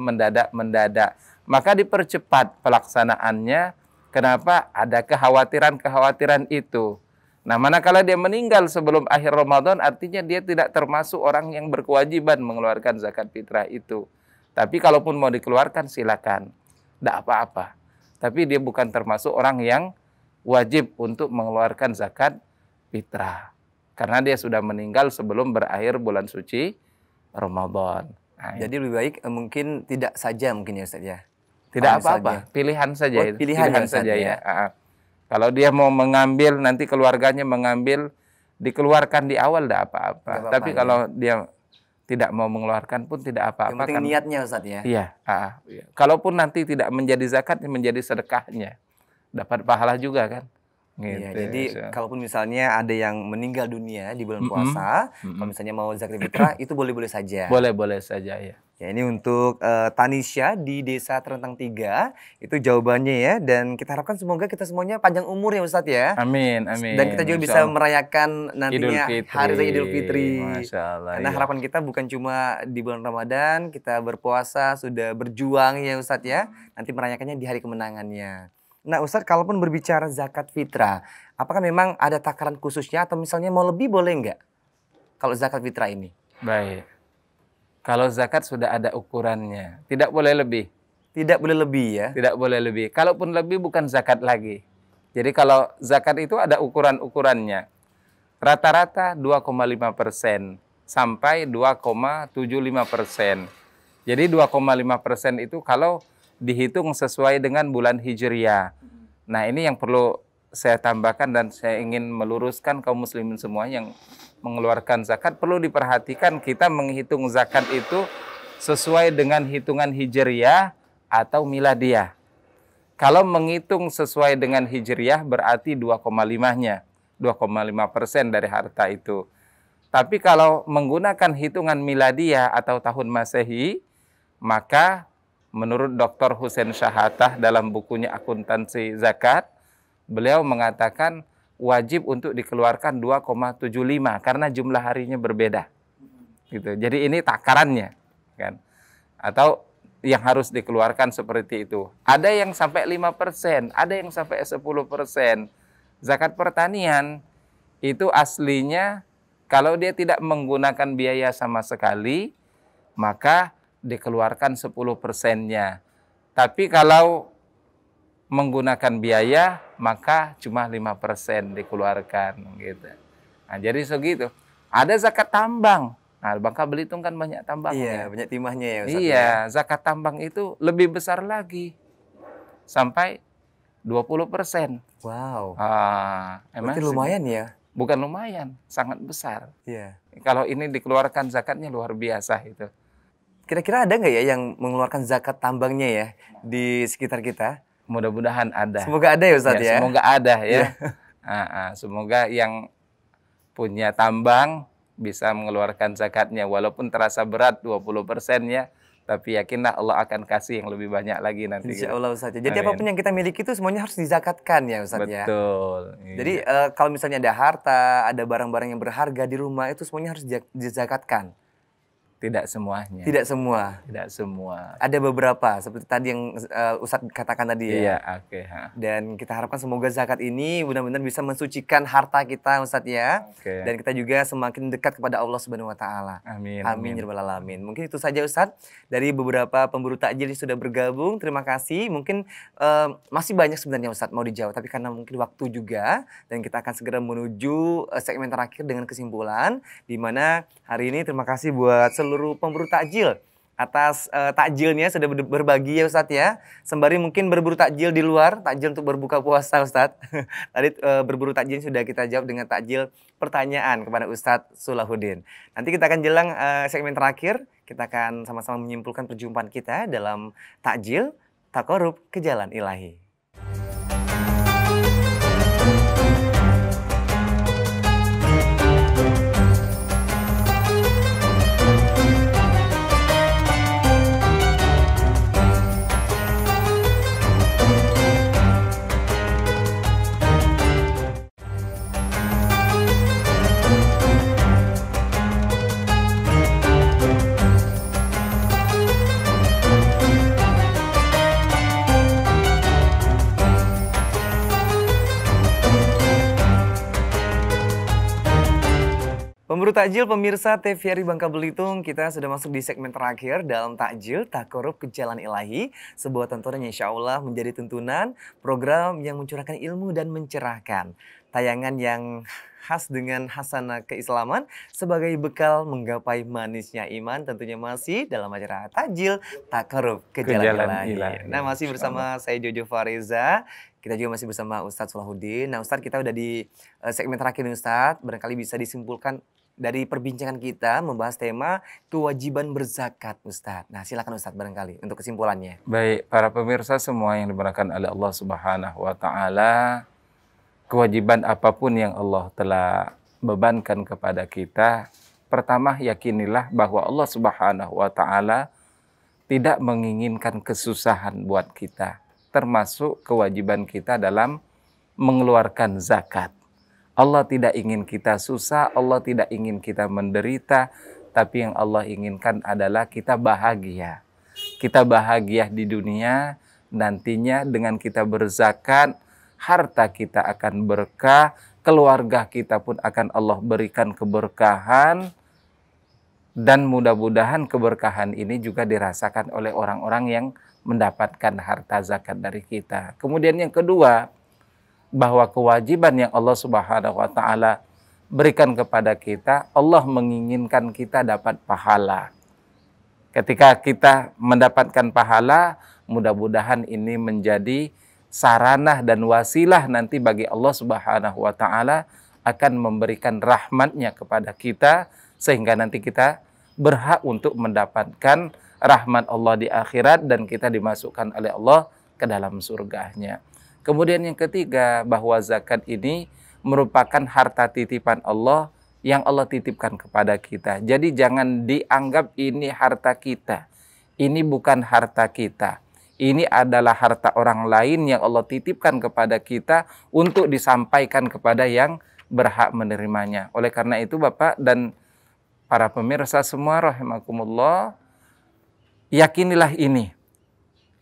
mendadak. Maka dipercepat pelaksanaannya. Kenapa? Ada kekhawatiran itu. Nah, manakala dia meninggal sebelum akhir Ramadan, artinya dia tidak termasuk orang yang berkewajiban mengeluarkan zakat fitrah itu. Tapi kalaupun mau dikeluarkan, silakan. Tidak apa-apa. Tapi dia bukan termasuk orang yang wajib untuk mengeluarkan zakat fitrah. Karena dia sudah meninggal sebelum berakhir bulan suci Ramadan. Nah, jadi lebih baik mungkin tidak saja mungkin ya Ustaz ya. Tidak apa-apa, pilihan saja itu. Pilihan saja ya. Kalau dia mau mengambil, nanti keluarganya mengambil, dikeluarkan di awal tidak apa-apa. Tapi kalau dia tidak mau mengeluarkan pun tidak apa-apa. Yang penting kan niatnya Ustaz ya. Iya. Kalaupun nanti tidak menjadi zakat, menjadi sedekahnya. Dapat pahala juga kan. Gitu. Iya, jadi kalaupun misalnya ada yang meninggal dunia di bulan puasa, kalau misalnya mau zakat fitrah itu boleh-boleh saja. Boleh-boleh saja ya. Ya, ini untuk Tanisha di Desa Terentang 3, itu jawabannya ya. Dan kita harapkan semoga kita semuanya panjang umur ya Ustadz ya. Amin, amin. Dan kita juga bisa merayakan nantinya Hari Raya Idul Fitri. Masya Allah. Karena harapan kita bukan cuma di bulan Ramadan, kita berpuasa, sudah berjuang ya Ustadz ya. Nanti merayakannya di hari kemenangannya. Nah Ustadz, kalaupun berbicara zakat fitrah, apakah memang ada takaran khususnya atau misalnya mau lebih boleh nggak kalau zakat fitrah ini? Baik. Kalau zakat sudah ada ukurannya, tidak boleh lebih. Tidak boleh lebih ya? Tidak boleh lebih. Kalaupun lebih bukan zakat lagi. Jadi kalau zakat itu ada ukuran-ukurannya. Rata-rata 2,5% sampai 2,75%. Jadi 2,5% itu kalau dihitung sesuai dengan bulan Hijriah. Nah, ini yang perlu saya tambahkan dan saya ingin meluruskan kaum muslimin semua yang mengeluarkan zakat. Perlu diperhatikan kita menghitung zakat itu sesuai dengan hitungan Hijriah atau Miladiah. Kalau menghitung sesuai dengan Hijriah berarti 2,5-nya. 2,5% dari harta itu. Tapi kalau menggunakan hitungan Miladiah atau tahun Masehi, maka menurut Dr. Husain Syahatah dalam bukunya Akuntansi Zakat, beliau mengatakan wajib untuk dikeluarkan 2,75 karena jumlah harinya berbeda. Gitu. Jadi ini takarannya, kan? Atau yang harus dikeluarkan seperti itu. Ada yang sampai 5%, ada yang sampai 10%. Zakat pertanian itu aslinya kalau dia tidak menggunakan biaya sama sekali, maka dikeluarkan 10%-nya. Tapi kalau menggunakan biaya, maka cuma 5% dikeluarkan. Gitu. Nah, jadi segitu. Ada zakat tambang. Nah, Bangka Belitung kan banyak tambangnya. Iya, banyak timahnya ya Ustaz. Iya, zakat tambang itu lebih besar lagi. Sampai 20%. Wow. Emang berarti lumayan ya? Bukan lumayan, sangat besar. Iya. Kalau ini dikeluarkan zakatnya luar biasa itu. Kira-kira ada nggak ya yang mengeluarkan zakat tambangnya ya di sekitar kita? Mudah-mudahan ada. Semoga ada ya Ustaz ya. Semoga ada ya. Semoga yang punya tambang bisa mengeluarkan zakatnya walaupun terasa berat 20% ya. Tapi yakinlah Allah akan kasih yang lebih banyak lagi nanti. Insya Allah Ustaz. Jadi apapun yang kita miliki itu semuanya harus dizakatkan ya Ustaz ya. Betul. Jadi kalau misalnya ada harta, ada barang-barang yang berharga di rumah itu semuanya harus dizakatkan. Tidak semuanya. Tidak semua. Tidak semua. Ada beberapa seperti tadi yang Ustadz katakan tadi ya. Iya, oke. Dan kita harapkan semoga zakat ini benar-benar bisa mensucikan harta kita Ustadz ya. Oke. Dan kita juga semakin dekat kepada Allah Subhanahu wa taala. Amin. Amin ya rabbal alamin. Mungkin itu saja Ustadz dari beberapa pemburu takjil yang sudah bergabung. Terima kasih. Mungkin masih banyak sebenarnya Ustadz mau dijawab tapi karena mungkin waktu juga dan kita akan segera menuju segmen terakhir dengan kesimpulan di mana hari ini terima kasih buat seluruh pemburu takjil atas takjilnya sudah berbagi ya Ustadz ya. Sembari mungkin berburu takjil di luar, takjil untuk berbuka puasa Ustadz. Tadi berburu takjil sudah kita jawab dengan takjil pertanyaan kepada Ustadz Sulahuddin. Nanti kita akan jelang segmen terakhir, kita akan sama-sama menyimpulkan perjumpaan kita dalam takjil Taqarrub ke Jalan Ilahi. Pemburu takjil pemirsa TVRI Bangka Belitung, kita sudah masuk di segmen terakhir dalam takjil Taqarrub ke Jalan Ilahi, sebuah tontonan yang insya Allah menjadi tuntunan program yang mencurahkan ilmu dan mencerahkan. Tayangan yang khas dengan hasanah keislaman sebagai bekal menggapai manisnya iman, tentunya masih dalam acara takjil Taqarrub ke Jalan Ilahi. Nah, masih bersama saya Jojo Fariza. Kita juga masih bersama Ustadz Sulahuddin. Nah Ustadz, kita udah di segmen terakhir nih Ustadz. Barangkali bisa disimpulkan dari perbincangan kita membahas tema kewajiban berzakat Ustadz. Nah silakan Ustadz barangkali untuk kesimpulannya. Baik, para pemirsa semua yang dimuliakan oleh Allah Subhanahu wa taala, kewajiban apapun yang Allah telah bebankan kepada kita, pertama yakinilah bahwa Allah Subhanahu wa taala tidak menginginkan kesusahan buat kita, termasuk kewajiban kita dalam mengeluarkan zakat. Allah tidak ingin kita susah, Allah tidak ingin kita menderita, tapi yang Allah inginkan adalah kita bahagia. Kita bahagia di dunia, nantinya dengan kita berzakat, harta kita akan berkah, keluarga kita pun akan Allah berikan keberkahan, dan mudah-mudahan keberkahan ini juga dirasakan oleh orang-orang yang mendapatkan harta zakat dari kita. Kemudian yang kedua, bahwa kewajiban yang Allah Subhanahu wa taala berikan kepada kita, Allah menginginkan kita dapat pahala. Ketika kita mendapatkan pahala, mudah-mudahan ini menjadi sarana dan wasilah nanti bagi Allah Subhanahu wa taala akan memberikan rahmatnya kepada kita, sehingga nanti kita berhak untuk mendapatkan rahmat Allah di akhirat dan kita dimasukkan oleh Allah ke dalam surganya. Kemudian yang ketiga, bahwa zakat ini merupakan harta titipan Allah yang Allah titipkan kepada kita. Jadi jangan dianggap ini harta kita. Ini bukan harta kita. Ini adalah harta orang lain yang Allah titipkan kepada kita untuk disampaikan kepada yang berhak menerimanya. Oleh karena itu Bapak dan para pemirsa semua rahimakumullah, yakinilah ini.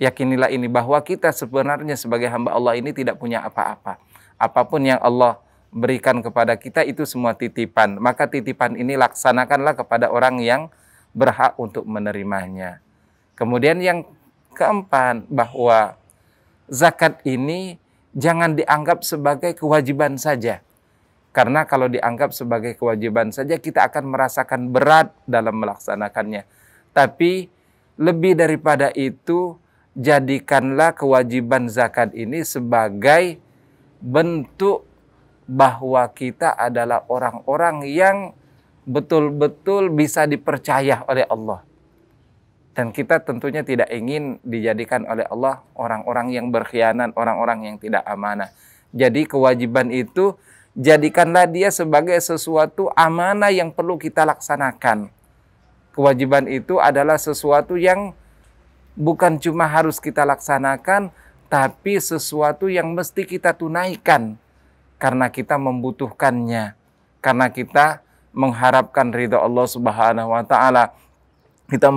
Yakinilah ini bahwa kita sebenarnya sebagai hamba Allah ini tidak punya apa-apa. Apapun yang Allah berikan kepada kita itu semua titipan. Maka titipan ini laksanakanlah kepada orang yang berhak untuk menerimanya. Kemudian yang keempat, bahwa zakat ini jangan dianggap sebagai kewajiban saja. Karena kalau dianggap sebagai kewajiban saja kita akan merasakan berat dalam melaksanakannya. Tapi lebih daripada itu, jadikanlah kewajiban zakat ini sebagai bentuk bahwa kita adalah orang-orang yang betul-betul bisa dipercaya oleh Allah. Dan kita tentunya tidak ingin dijadikan oleh Allah orang-orang yang berkhianat, orang-orang yang tidak amanah. Jadi kewajiban itu jadikanlah dia sebagai sesuatu amanah yang perlu kita laksanakan. Kewajiban itu adalah sesuatu yang bukan cuma harus kita laksanakan, tapi sesuatu yang mesti kita tunaikan. Karena kita membutuhkannya. Karena kita mengharapkan ridha Allah Subhanahu wa Ta'ala. Kita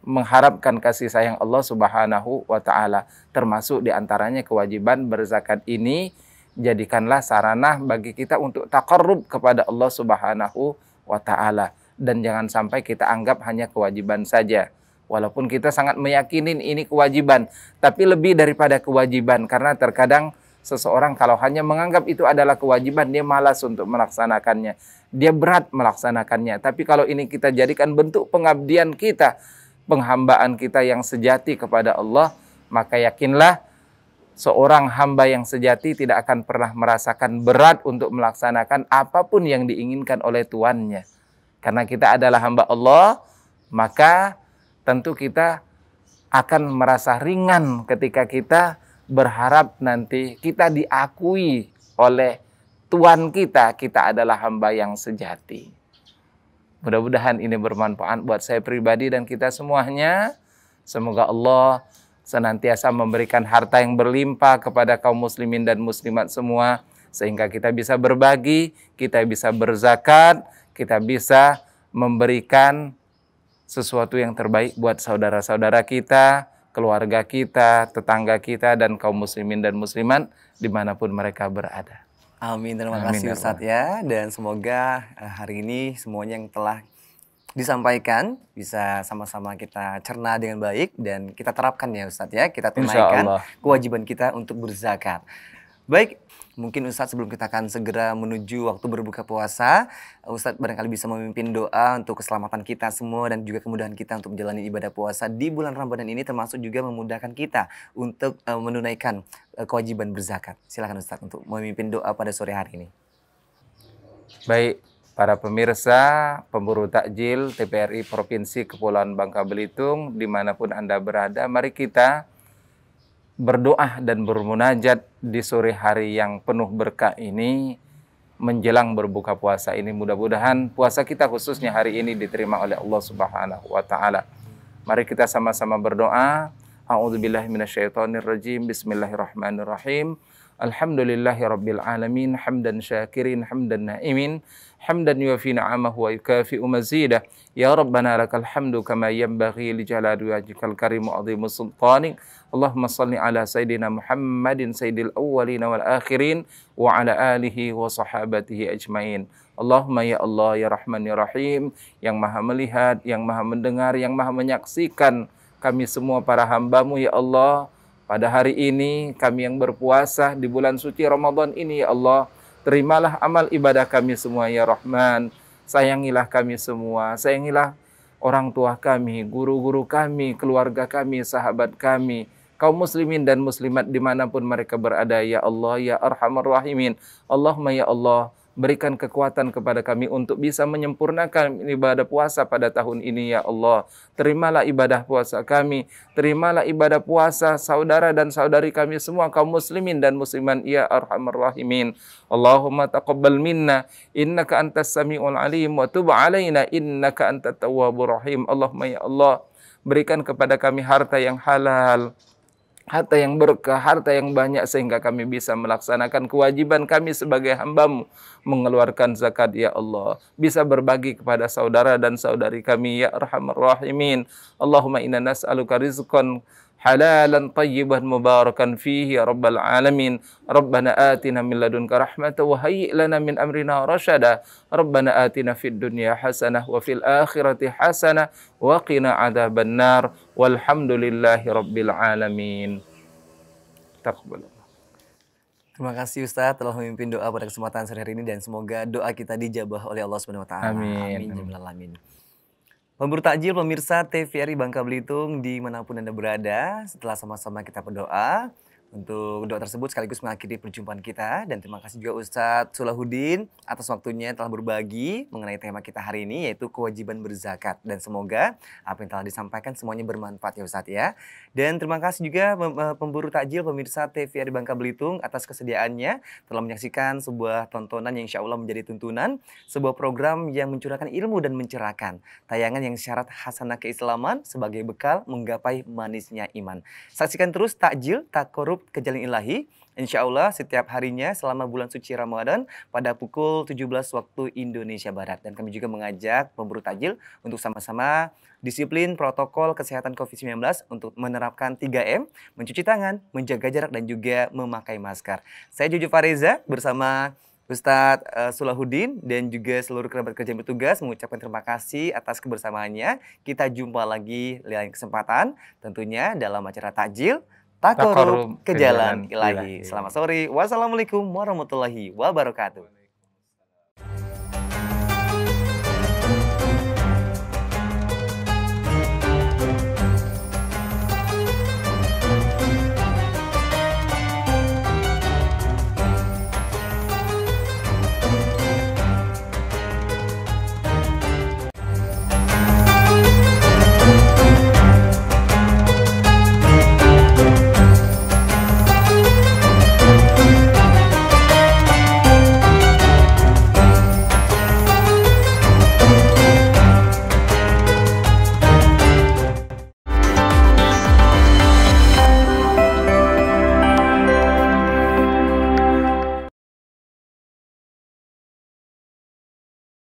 mengharapkan kasih sayang Allah Subhanahu wa Ta'ala. Termasuk diantaranya kewajiban berzakat ini, jadikanlah sarana bagi kita untuk taqarrub kepada Allah Subhanahu wa Ta'ala. Dan jangan sampai kita anggap hanya kewajiban saja. Walaupun kita sangat meyakini ini kewajiban, tapi lebih daripada kewajiban. Karena terkadang seseorang kalau hanya menganggap itu adalah kewajiban, dia malas untuk melaksanakannya. Dia berat melaksanakannya. Tapi kalau ini kita jadikan bentuk pengabdian kita, penghambaan kita yang sejati kepada Allah, maka yakinlah seorang hamba yang sejati tidak akan pernah merasakan berat untuk melaksanakan apapun yang diinginkan oleh Tuannya. Karena kita adalah hamba Allah, maka tentu kita akan merasa ringan ketika kita berharap nanti kita diakui oleh Tuhan kita adalah hamba yang sejati. Mudah-mudahan ini bermanfaat buat saya pribadi dan kita semuanya. Semoga Allah senantiasa memberikan harta yang berlimpah kepada kaum muslimin dan muslimat semua, sehingga kita bisa berbagi, kita bisa berzakat, kita bisa memberikan sesuatu yang terbaik buat saudara-saudara kita, keluarga kita, tetangga kita, dan kaum muslimin dan muslimat dimanapun mereka berada. Amin, terima kasih Ustadz ya. Dan semoga hari ini semuanya yang telah disampaikan bisa sama-sama kita cerna dengan baik dan kita terapkan ya Ustadz ya. Kita tunaikan kewajiban kita untuk berzakat. Baik, mungkin Ustadz sebelum kita akan segera menuju waktu berbuka puasa, Ustadz barangkali bisa memimpin doa untuk keselamatan kita semua dan juga kemudahan kita untuk menjalani ibadah puasa di bulan Ramadan ini, termasuk juga memudahkan kita untuk menunaikan kewajiban berzakat. Silakan Ustadz untuk memimpin doa pada sore hari ini. Baik, para pemirsa pemburu takjil TPRI Provinsi Kepulauan Bangka Belitung, dimanapun Anda berada, mari kita berdoa dan bermunajat di sore hari yang penuh berkah ini menjelang berbuka puasa ini. Mudah-mudahan puasa kita khususnya hari ini diterima oleh Allah Subhanahu wa Ta'ala. Mari kita sama-sama berdoa. A'udzubillahi minasyaitonirrajim. Bismillahirrahmanirrahim. Alhamdulillahi rabbil alamin, hamdan syakirin, hamdan na'imin, hamdan yuafi ni'amahu wa yukafi'u mazidah. Ya Rabbana lakal hamdu kama yanbaghi li jalali wajhikal karim wa 'azimi sultanik. Allahumma salli ala sayyidina Muhammadin sayyidil awwalin wal akhirin wa ala alihi wa sahabatihi ajmain. Allahumma ya Allah ya Rahman ya Rahim, yang maha melihat, yang maha mendengar, yang maha menyaksikan kami semua para hamba-Mu ya Allah. Pada hari ini kami yang berpuasa di bulan suci Ramadan ini ya Allah, terimalah amal ibadah kami semua ya Rahman. Sayangilah kami semua, sayangilah orang tua kami, guru-guru kami, keluarga kami, sahabat kami, kaum muslimin dan muslimat dimanapun mereka berada ya Allah ya Arhamar Rahimin. Allahumma ya Allah, berikan kekuatan kepada kami untuk bisa menyempurnakan ibadah puasa pada tahun ini ya Allah. Terimalah ibadah puasa kami, terimalah ibadah puasa saudara dan saudari kami semua kaum muslimin dan muslimat ya Arhamar Rahimin. Allahumma taqabbal minna innaka antas samiul alim wa tub alaina innaka antat tawwabur rahim. Allahumma ya Allah, berikan kepada kami harta yang halal, harta yang berkah, harta yang banyak, sehingga kami bisa melaksanakan kewajiban kami sebagai hamba-Mu, mengeluarkan zakat ya Allah, bisa berbagi kepada saudara dan saudari kami ya Arhamar Rahimin. Allahumma inna nas'aluka rizqan halalan tayyiban mubarakan fihi ya Rabbal Alamin. Rabbana atina min ladunka rahmatan wa hayyi' lana min amrina rasyada. Rabbana atina fid dunya hasanah wa fil akhirati hasanah wa qina adzaban nar. Walhamdulillahi rabbil alamin. Taqabbal. Terima kasih Ustadz telah memimpin doa pada kesempatan sore hari ini dan semoga doa kita dijabah oleh Allah Subhanahu wa Ta'ala. Amin. Amin. Pemburu takjil pemirsa TVRI Bangka Belitung dimanapun Anda berada, setelah sama-sama kita berdoa, Untuk doa tersebut sekaligus mengakhiri perjumpaan kita, dan terima kasih juga Ustadz Sulahuddin atas waktunya telah berbagi mengenai tema kita hari ini, yaitu kewajiban berzakat. Dan semoga apa yang telah disampaikan semuanya bermanfaat ya Ustadz ya. Dan terima kasih juga pemburu takjil pemirsa TVRI Bangka Belitung atas kesediaannya telah menyaksikan sebuah tontonan yang insya Allah menjadi tuntunan, sebuah program yang mencurahkan ilmu dan mencerahkan, tayangan yang syarat hasanah keislaman sebagai bekal menggapai manisnya iman. Saksikan terus takjil tak korup ke Jalan Ilahi, insya Allah setiap harinya selama bulan suci Ramadan pada pukul 17 waktu Indonesia Barat. Dan kami juga mengajak pemburu takjil untuk sama-sama disiplin protokol kesehatan COVID-19 untuk menerapkan 3M, mencuci tangan, menjaga jarak, dan juga memakai masker. Saya Jojo Fareza bersama Ustadz Sulahuddin dan juga seluruh kerabat kerja yang bertugas mengucapkan terima kasih atas kebersamaannya. Kita jumpa lagi di lain kesempatan, tentunya dalam acara takjil tak korup ke Jalan Ilahi. Selamat sore. Wassalamualaikum warahmatullahi wabarakatuh.